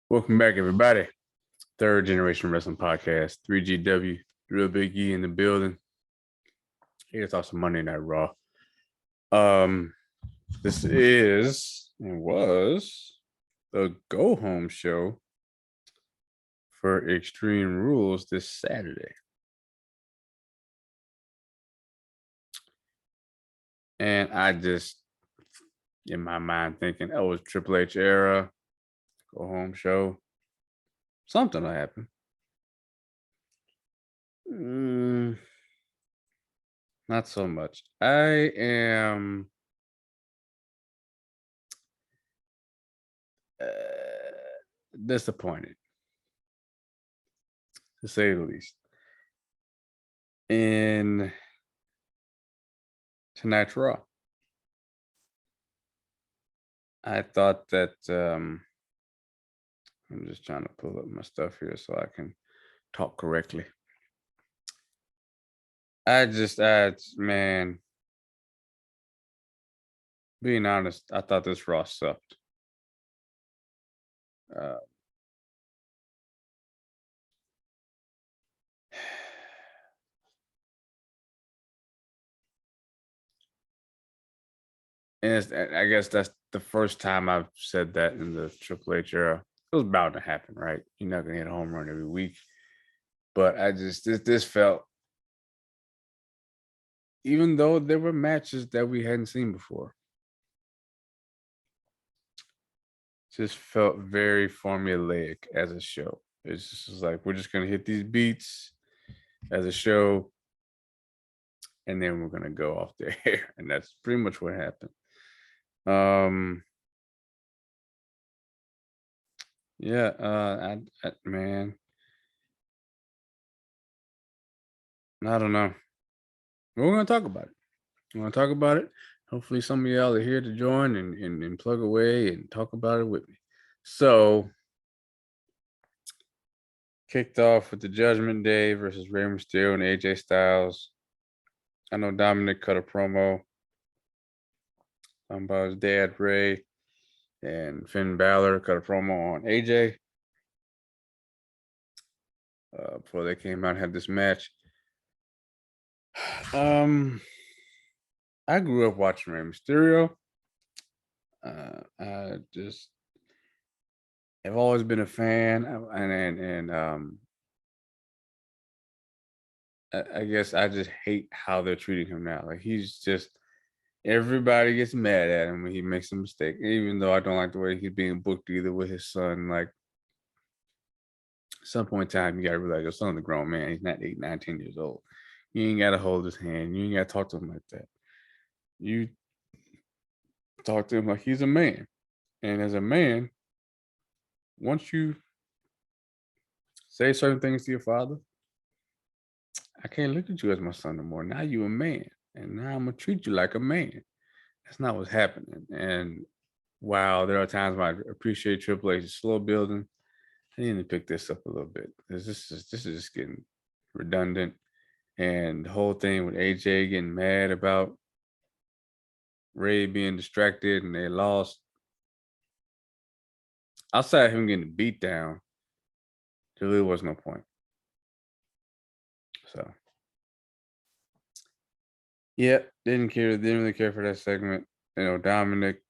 Welcome back, everybody. Third Generation Wrestling Podcast, 3GW, DaREaL Big E in the building. Here to talk some Monday Night Raw. This is and was the go home show for Extreme Rules this Saturday. And I just, in my mind, thinking, oh, it was Triple H era, go home show. Something will happen. Not so much. I am disappointed, to say the least, in tonight's Raw. I thought that I'm just trying to pull up my stuff here so I can talk correctly. Man, being honest, I thought this Raw sucked. And I guess that's the first time I've said that in the Triple H era. It was bound to happen, right? You're not gonna hit a home run every week. But this felt, even though there were matches that we hadn't seen before, just felt very formulaic as a show. It's just like, we're just gonna hit these beats as a show, and then we're gonna go off the air, and that's pretty much what happened. Man, I don't know. We're gonna talk about it. We're gonna talk about it. Hopefully, some of y'all are here to join and plug away and talk about it with me. So, kicked off with the Judgment Day versus Rey Mysterio and AJ Styles. I know Dominic cut a promo about his dad, Rey, and Finn Balor cut a promo on AJ before they came out and had this match. I grew up watching Rey Mysterio. I just have always been a fan, I guess I just hate how they're treating him now. Like, he's just, everybody gets mad at him when he makes a mistake. Even though I don't like the way he's being booked either with his son. Like, at some point in time, you gotta realize your son's a grown man. He's not 8, 9, 10 years old. You ain't gotta hold his hand. You ain't gotta talk to him like that. You talk to him like he's a man. And as a man, once you say certain things to your father, I can't look at you as my son no more. Now you a man, and now I'm gonna treat you like a man. That's not what's happening. And while there are times when I appreciate Triple H's slow building, I need to pick this up a little bit. This is just getting redundant. And the whole thing with AJ getting mad about Rey being distracted and they lost. Outside of him getting beat down, there really was no point. So, yeah, didn't really care for that segment. You know, Dominic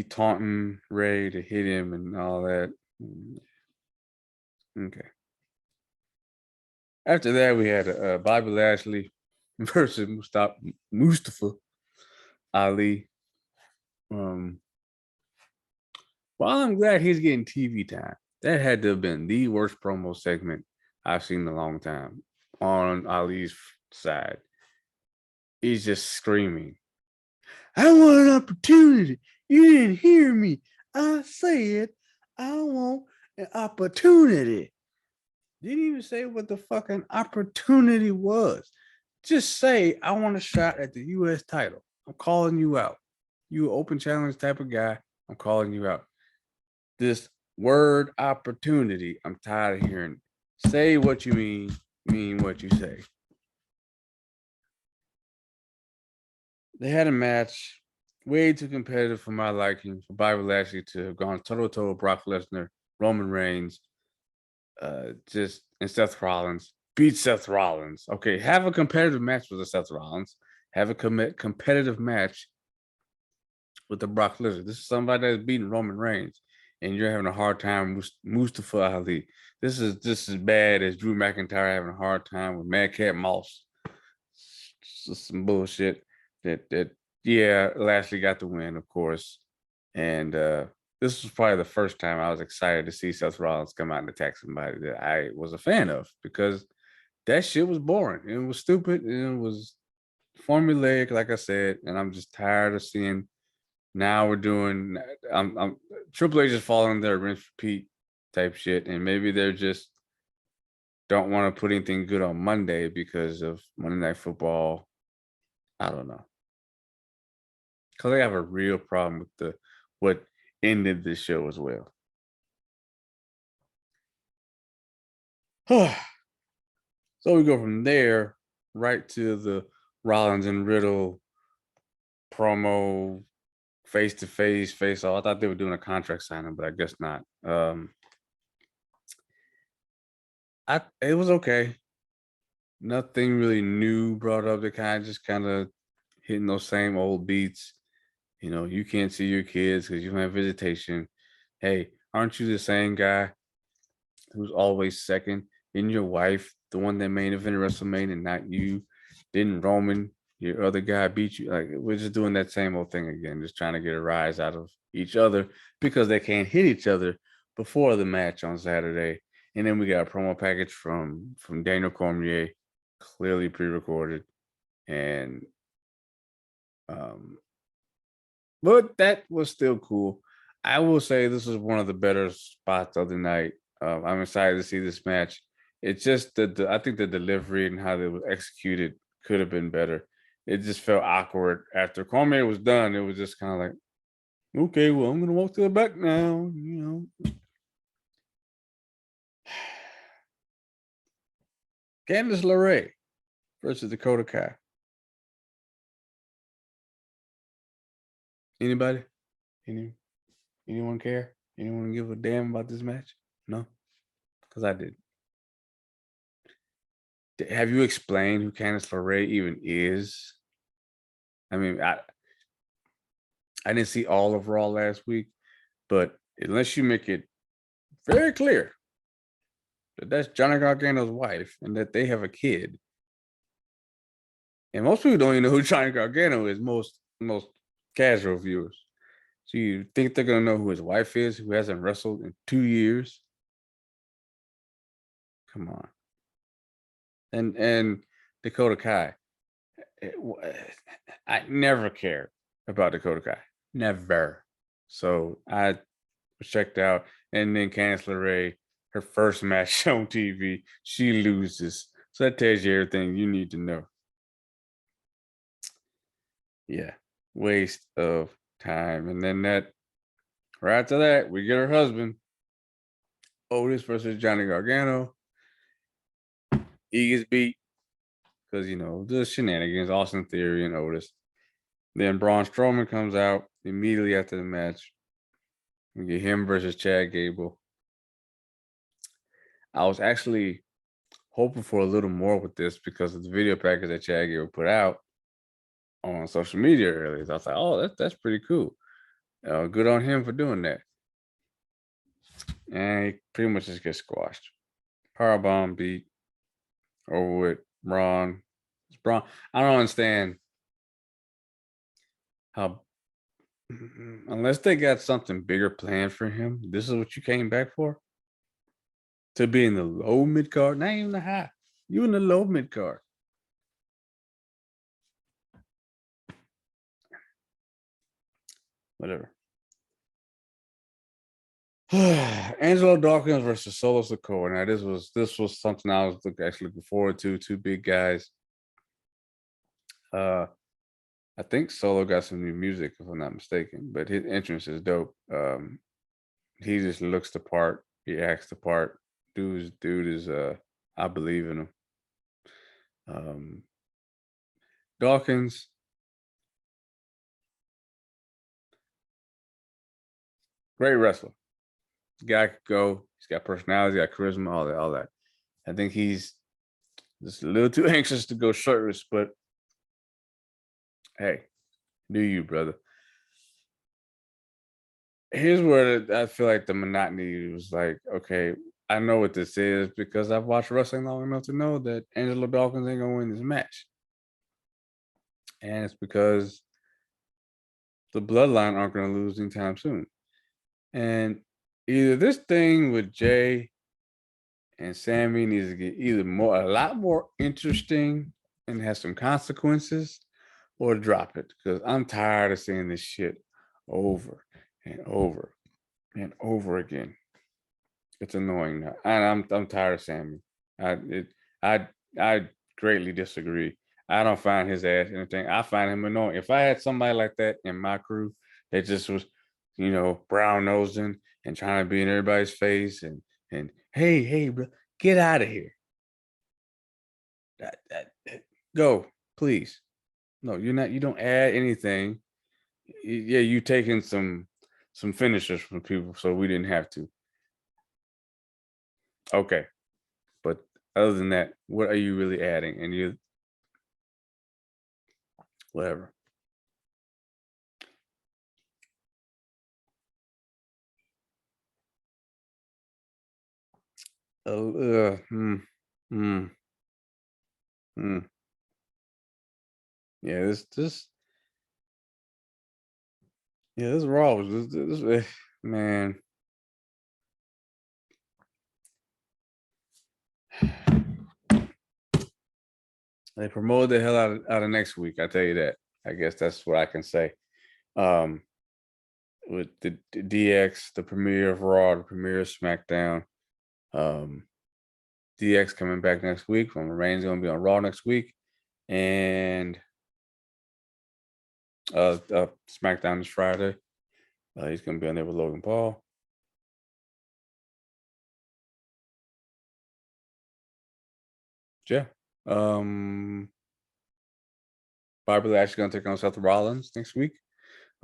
taunting Rey to hit him and all that. Okay. After that, we had Bobby Lashley versus Mustafa Ali. While I'm glad he's getting TV time, that had to have been the worst promo segment I've seen in a long time on Ali's side. He's just screaming, I want an opportunity. You didn't hear me. I said I want an opportunity. Didn't even say what the fucking opportunity was. Just say, I want a shot at the U.S. title. I'm calling you out. You open challenge type of guy. I'm calling you out. This word opportunity, I'm tired of hearing. Say what you mean what you say. They had a match way too competitive for my liking, for Bobby Lashley to have gone toe-to-toe with Brock Lesnar Roman Reigns, just and Seth Rollins beat Seth Rollins. Okay, have a competitive match with the Seth Rollins. Have a competitive match with the Brock Lesnar. This is somebody that's beating Roman Reigns, and you're having a hard time with Mustafa Ali. This is just as bad as Drew McIntyre having a hard time with Madcap Moss. It's just some bullshit. That yeah, Lashley got the win, of course, and this was probably the first time I was excited to see Seth Rollins come out and attack somebody that I was a fan of, because that shit was boring. It was stupid and it was formulaic, like I said, and I'm just tired of seeing. Now we're doing. I'm Triple H is following their rinse repeat type shit, and maybe they're just don't want to put anything good on Monday because of Monday Night Football. I don't know, because I have a real problem with the what ended this show as well. So we go from there right to the Rollins and Riddle promo, face to face off. I thought they were doing a contract signing, but I guess not. It was okay. Nothing really new brought up. They kind of hitting those same old beats. You know, you can't see your kids because you don't have visitation. Hey, aren't you the same guy who's always second? Isn't your wife the one that main evented WrestleMania and not you? Didn't Roman, your other guy, beat you? Like, we're just doing that same old thing again, just trying to get a rise out of each other because they can't hit each other before the match on Saturday. And then we got a promo package from Daniel Cormier, clearly pre-recorded, and um, but that was still cool. I will say this was one of the better spots of the night. I'm excited to see this match. It's just I think the delivery and how it was executed could have been better. It just felt awkward after Cormier was done. It was just kind of like, okay, well, I'm gonna walk to the back now. You know, Candace Larae versus Dakota Kai. Anybody? Any anyone care? Anyone give a damn about this match? No, because I did. Have you explained who Candice LeRae even is? I mean, I didn't see all of Raw last week, but unless you make it very clear that that's Johnny Gargano's wife and that they have a kid, and most people don't even know who Johnny Gargano is. Most casual viewers. So you think they're gonna know who his wife is, who hasn't wrestled in 2 years? Come on. And Dakota Kai. it w- I never cared about Dakota Kai. Never. So I was checked out. And then Candice LeRae, her first match on TV, she loses. So that tells you everything you need to know. Yeah. Waste of time. And then right after that, we get her husband, Otis versus Johnny Gargano. He gets beat because, the shenanigans, Austin Theory and Otis. Then Braun Strowman comes out immediately after the match. We get him versus Chad Gable. I was actually hoping for a little more with this because of the video package that Chad Gable put out on social media earlier. So I was like, oh, that's pretty cool. Good on him for doing that. And he pretty much just gets squashed. Powerbomb beat over with Braun. It's Braun. I don't understand how, unless they got something bigger planned for him, this is what you came back for? To be in the low mid card, not even the high. You in the low mid card. Whatever. Angelo Dawkins versus Solo Sakura. Now this was something I was actually looking forward to. Two big guys. Uh, I think Solo got some new music, if I'm not mistaken, but his entrance is dope. He just looks the part. He acts the part. Dude is I believe in him. Um, Dawkins, great wrestler. Guy could go. He's got personality, he's got charisma, all that. I think he's just a little too anxious to go shirtless, but hey, do you, brother? Here's where I feel like the monotony was like, okay, I know what this is because I've watched wrestling long enough to know that Angelo Dawkins ain't gonna win this match. And it's because the bloodline aren't gonna lose anytime soon. And either this thing with Jay and Sammy needs to get either a lot more interesting and has some consequences, or drop it. Because I'm tired of seeing this shit over and over and over again. It's annoying now, and I'm tired of Sammy. I I greatly disagree. I don't find his ass anything. I find him annoying. If I had somebody like that in my crew that just was, brown nosing and trying to be in everybody's face and hey, bro, get out of here. Go, please. No, you're not. You don't add anything. Yeah, you taking some finishers from people, so we didn't have to. Okay. But other than that, what are you really adding? And you, whatever. Hmm, hmm, hmm. Yeah, this Raw was man. They promoted the hell out of next week. I tell you that. I guess that's what I can say. Um, with the DX, the premiere of Raw, the premiere of SmackDown. Um, DX coming back next week. Roman Reigns going to be on Raw next week, and SmackDown is Friday. He's going to be on there with Logan Paul. Yeah. Bobby Lashley going to take on Seth Rollins next week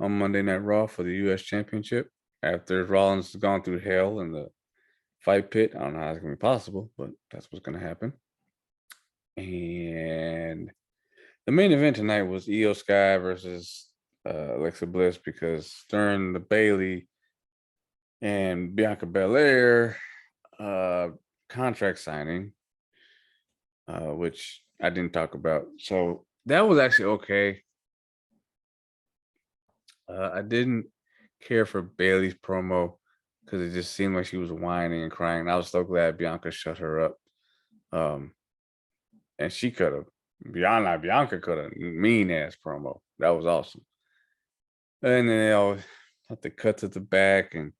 on Monday Night Raw for the U.S. Championship. After Rollins has gone through hell in the fight pit, I don't know how it's going to be possible, but that's what's going to happen. And the main event tonight was Io Sky versus Alexa Bliss, because during the Bayley and Bianca Belair contract signing, which I didn't talk about. So that was actually okay. I didn't care for Bayley's promo because it just seemed like she was whining and crying. I was so glad Bianca shut her up. And she could have, Bianca could have mean ass promo. That was awesome. And then they all have to cut to the back, and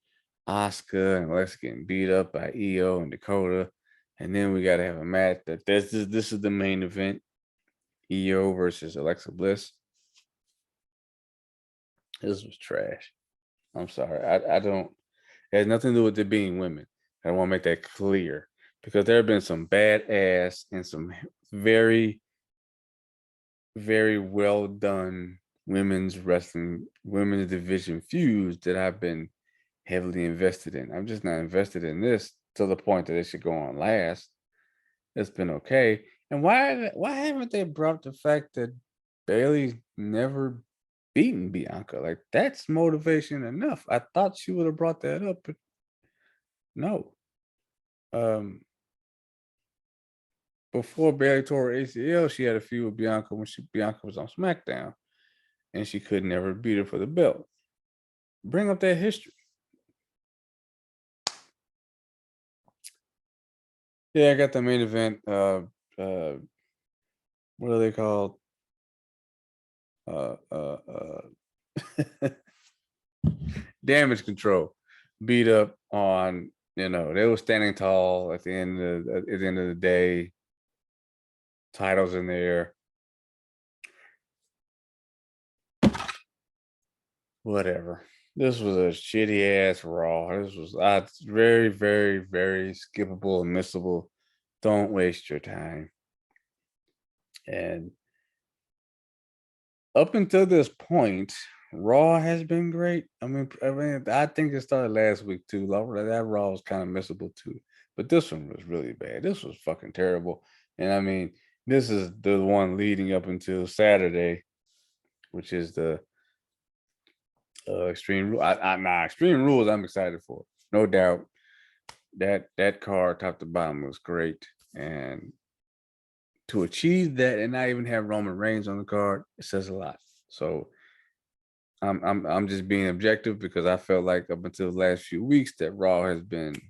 Asuka and Alexa getting beat up by Io and Dakota. And then we got to have a match that this is the main event. Io versus Alexa Bliss. This was trash. I'm sorry. I don't. It has nothing to do with it being women. I want to make that clear, because there have been some bad ass and some very, very well done women's wrestling, women's division feuds that I've been heavily invested in. I'm just not invested in this to the point that it should go on last. It's been okay. And why haven't they brought the fact that Bailey never beaten Bianca? Like, that's motivation enough. I thought she would have brought that up, but no. Um, Before Bailey tore her ACL, she had a feud with Bianca when Bianca was on SmackDown, and she could never beat her for the belt. Bring up that history. Yeah, I got the main event. What are they called? Uh, uh, uh, Damage Control. Beat up on. They were standing tall at the end of the day. Titles in there. Whatever. This was a shitty ass Raw. This was very, very, very skippable and missable. Don't waste your time. And up until this point, Raw has been great. I think it started last week too. That Raw was kind of missable too, but this one was really bad. This was fucking terrible. And I mean, this is the one leading up until Saturday, which is the Extreme Rule. Extreme Rules. I'm excited for, no doubt. That card, top to bottom, was great, and to achieve that and not even have Roman Reigns on the card, it says a lot. So I'm just being objective because I felt like up until the last few weeks that Raw has been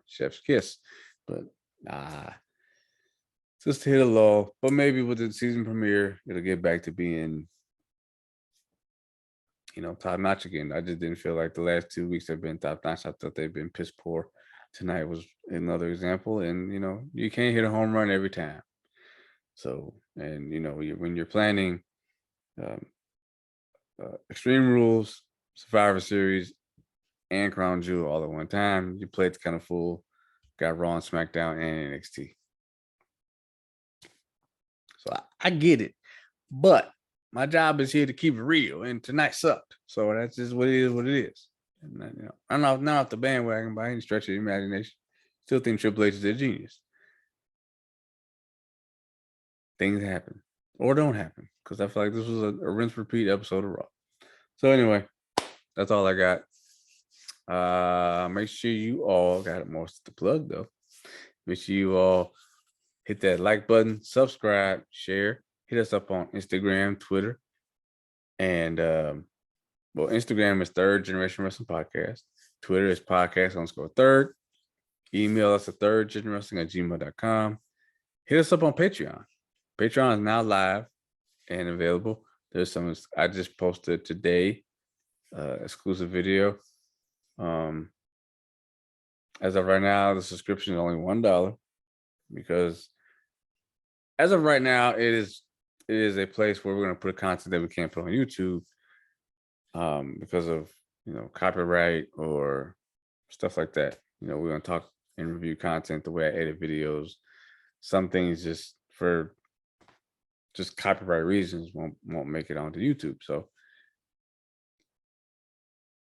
chef's kiss, but just hit a lull. But maybe with the season premiere, it'll get back to being, top notch again. I just didn't feel like the last 2 weeks have been top notch. I thought they've been piss poor. Tonight was another example, and you can't hit a home run every time. So, and when you're planning Extreme Rules, Survivor Series, and Crown Jewel all at one time, your plate's kind of full. Got Raw and SmackDown and NXT. So I get it, but my job is here to keep it real, and tonight sucked. So that's just what it is. And, I'm not off the bandwagon by any stretch of the imagination. Still think Triple H is a genius. Things happen or don't happen because I feel like this was a rinse repeat episode of Raw. So anyway, that's all I got. Make sure you all got more to plug though. Make sure you all hit that like button, subscribe, share. Hit us up on Instagram, Twitter, and Instagram is Third Generation Wrestling Podcast. Twitter is podcast_third. Email us at thirdgenwrestling@gmail.com. Hit us up on Patreon. Patreon is now live and available. There's some I just posted today, exclusive video. As of right now, the subscription is only $1 because as of right now, it is a place where we're going to put content that we can't put on YouTube because of copyright or stuff like that. We're going to talk and review content the way I edit videos. Some things just for copyright reasons won't make it onto YouTube. So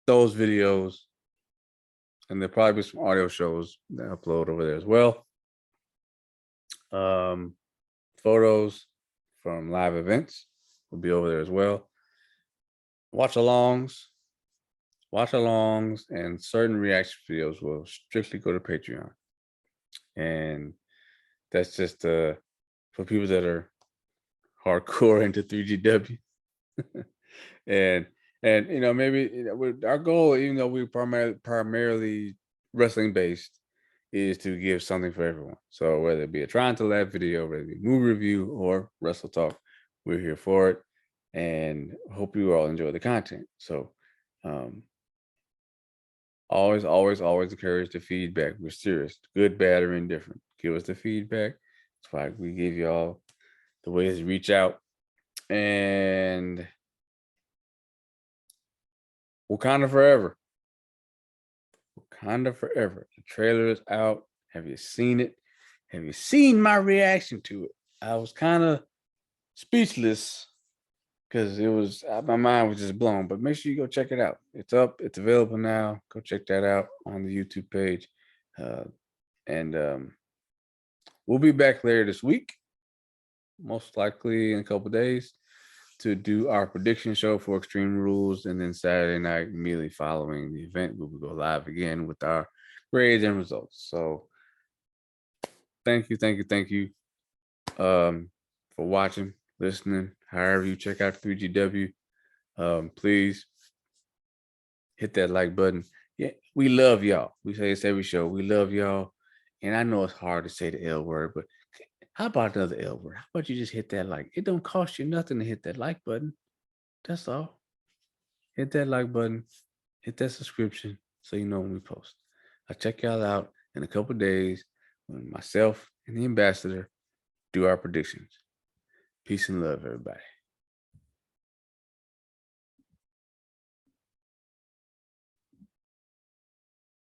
those videos, and there'll probably be some audio shows that I upload over there as well. Photos from live events will be over there as well. Watch-alongs, and certain reaction videos will strictly go to Patreon. And that's just for people that are hardcore into 3GW. and maybe our goal, even though we're primarily wrestling based, is to give something for everyone. So whether it be a Trying to Laugh video, whether it be movie review or Wrestle Talk, we're here for it. And hope you all enjoy the content. So always encourage the feedback. We're serious, good, bad, or indifferent. Give us the feedback. That's why we give y'all the ways to reach out. And Wakanda Forever. Wakanda Forever. The trailer is out. Have you seen it? Have you seen my reaction to it? I was kind of speechless because my mind was just blown. But make sure you go check it out. It's up. It's available now. Go check that out on the YouTube page. And we'll be back later this week, most likely in a couple of days, to do our prediction show for Extreme Rules. And then Saturday night, immediately following the event, we will go live again with our grades and results. So thank you for watching, listening, however you check out 3GW. Please hit that like button. Yeah, we love y'all. We say this every show. We love y'all. And I know it's hard to say the L word, but how about another L word? How about you just hit that like? It don't cost you nothing to hit that like button. That's all. Hit that like button. Hit that subscription so you know when we post. I'll check y'all out in a couple of days when myself and the ambassador do our predictions. Peace and love, everybody.